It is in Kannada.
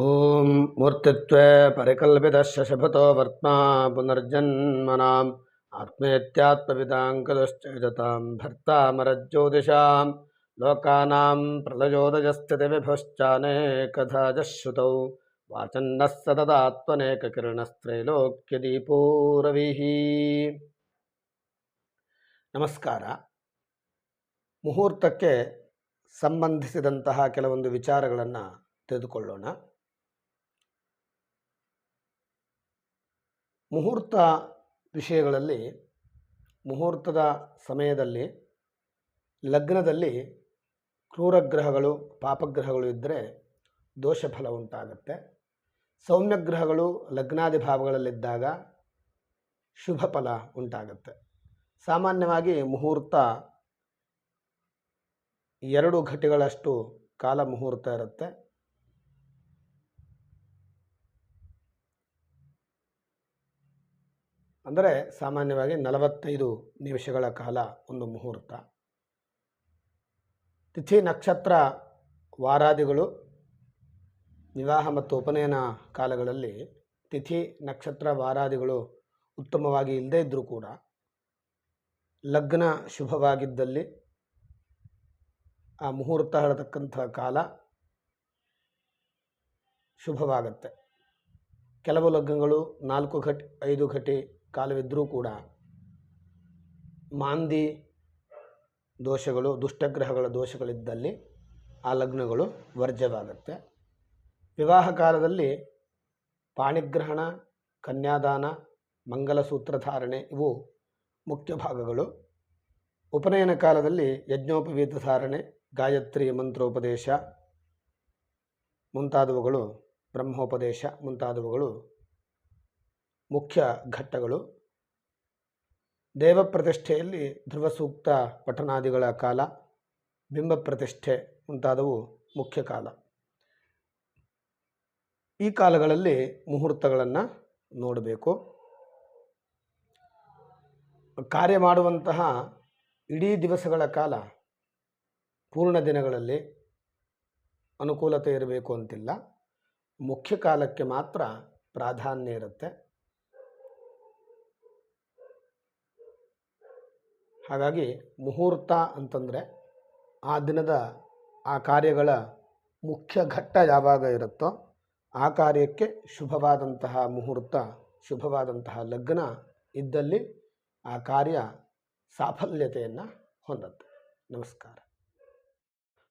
ಓಂ ಮೂರ್ತಿತ್ವೇ ಪರಿಕಲ್ಪಿತಶ್ಚ ಶಪಥೋ ವರ್ತ್ಮಾ ಪುನರ್ಜನ್ಮನಾಂ ಆತ್ಮೇತ್ಯಾತ್ಮವಿದಾಂಕದುಶ್ಚೇತತಾಂ ಭರ್ತಾಮರಜ್ಯೋತಿಷಾಂ ಲೋಕಾನಾಂ ಪ್ರಲಯೋದಯಸ್ಥಿತಿವಿಭಶ್ಚಾನೇಕಧಾಜಃ ಶ್ರುತೌ ವಾಚನ್ನಃ ಸತತಾತ್ಮನೇಕಕಿರಣಸ್ತ್ರೈಲೋಕ್ಯದೀಪೋ ರವಿಃ. ನಮಸ್ಕಾರ. ಮುಹೂರ್ತಕ್ಕೆ ಸಂಬಂಧಿಸಿದಂತಹ ಕೆಲವೊಂದು ವಿಚಾರಗಳನ್ನು ತಿಳಿದುಕೊಳ್ಳೋಣ. ಮುಹೂರ್ತ ವಿಷಯಗಳಲ್ಲಿ ಮುಹೂರ್ತದ ಸಮಯದಲ್ಲಿ ಲಗ್ನದಲ್ಲಿ ಕ್ರೂರಗ್ರಹಗಳು ಪಾಪಗ್ರಹಗಳು ಇದ್ದರೆ ದೋಷ ಫಲ ಉಂಟಾಗುತ್ತೆ. ಸೌಮ್ಯಗ್ರಹಗಳು ಲಗ್ನಾದಿ ಭಾವಗಳಲ್ಲಿದ್ದಾಗ ಶುಭ ಫಲ ಉಂಟಾಗುತ್ತೆ. ಸಾಮಾನ್ಯವಾಗಿ ಮುಹೂರ್ತ 2 ಘಟಿಗಳಷ್ಟು ಕಾಲ ಮುಹೂರ್ತ ಇರುತ್ತೆ. ಅಂದರೆ ಸಾಮಾನ್ಯವಾಗಿ 45 ನಿಮಿಷಗಳ ಕಾಲ ಒಂದು ಮುಹೂರ್ತ. ತಿಥಿ ನಕ್ಷತ್ರ ವಾರಾದಿಗಳು ವಿವಾಹ ಮತ್ತು ಉಪನಯನ ಕಾಲಗಳಲ್ಲಿ ತಿಥಿ ನಕ್ಷತ್ರ ವಾರಾದಿಗಳು ಉತ್ತಮವಾಗಿ ಇಲ್ಲದೇ ಇದ್ದರೂ ಕೂಡ ಲಗ್ನ ಶುಭವಾಗಿದ್ದಲ್ಲಿ ಆ ಮುಹೂರ್ತ ಹೇಳತಕ್ಕಂಥ ಕಾಲ ಶುಭವಾಗತ್ತೆ. ಕೆಲವು ಲಗ್ನಗಳು 4 ಘಟಿ 5 ಘಟಿ ಕಾಲವಿದ್ದರೂ ಕೂಡ ಮಾಂದಿ ದೋಷಗಳು ದುಷ್ಟಗ್ರಹಗಳ ದೋಷಗಳಿದ್ದಲ್ಲಿ ಆ ಲಗ್ನಗಳು ವರ್ಜ್ಯವಾಗುತ್ತೆ. ವಿವಾಹ ಕಾಲದಲ್ಲಿ ಪಾಣಿಗ್ರಹಣ, ಕನ್ಯಾದಾನ, ಮಂಗಲಸೂತ್ರ ಧಾರಣೆ ಇವು ಮುಖ್ಯ ಭಾಗಗಳು. ಉಪನಯನ ಕಾಲದಲ್ಲಿ ಯಜ್ಞೋಪವೀತ ಧಾರಣೆ, ಗಾಯತ್ರಿ ಮಂತ್ರೋಪದೇಶ ಮುಂತಾದವುಗಳು, ಬ್ರಹ್ಮೋಪದೇಶ ಮುಂತಾದವುಗಳು ಮುಖ್ಯ ಘಟ್ಟಗಳು. ದೇವ ಪ್ರತಿಷ್ಠೆಯಲ್ಲಿ ಧ್ರುವ ಸೂಕ್ತ ಪಠನಾದಿಗಳ ಕಾಲ, ಬಿಂಬ ಪ್ರತಿಷ್ಠೆ ಮುಂತಾದವು ಮುಖ್ಯ ಕಾಲ. ಈ ಕಾಲಗಳಲ್ಲಿ ಮುಹೂರ್ತಗಳನ್ನು ನೋಡಬೇಕು. ಕಾರ್ಯ ಮಾಡುವಂತಹ ಇಡೀ ದಿವಸಗಳ ಕಾಲ ಪೂರ್ಣ ದಿನಗಳಲ್ಲಿ ಅನುಕೂಲತೆ ಇರಬೇಕು ಅಂತಿಲ್ಲ. ಮುಖ್ಯ ಕಾಲಕ್ಕೆ ಮಾತ್ರ ಪ್ರಾಧಾನ್ಯ ಇರುತ್ತೆ. ಹಾಗಾಗಿ ಮುಹೂರ್ತ ಅಂತಂದರೆ ಆ ದಿನದ ಆ ಕಾರ್ಯಗಳ ಮುಖ್ಯ ಘಟ್ಟ ಯಾವಾಗ ಇರುತ್ತೋ ಆ ಕಾರ್ಯಕ್ಕೆ ಶುಭವಾದಂತಹ ಮುಹೂರ್ತ, ಶುಭವಾದಂತಹ ಲಗ್ನ ಇದ್ದಲ್ಲಿ ಆ ಕಾರ್ಯ ಸಾಫಲ್ಯತೆಯನ್ನು ಹೊಂದುತ್ತೆ. ನಮಸ್ಕಾರ.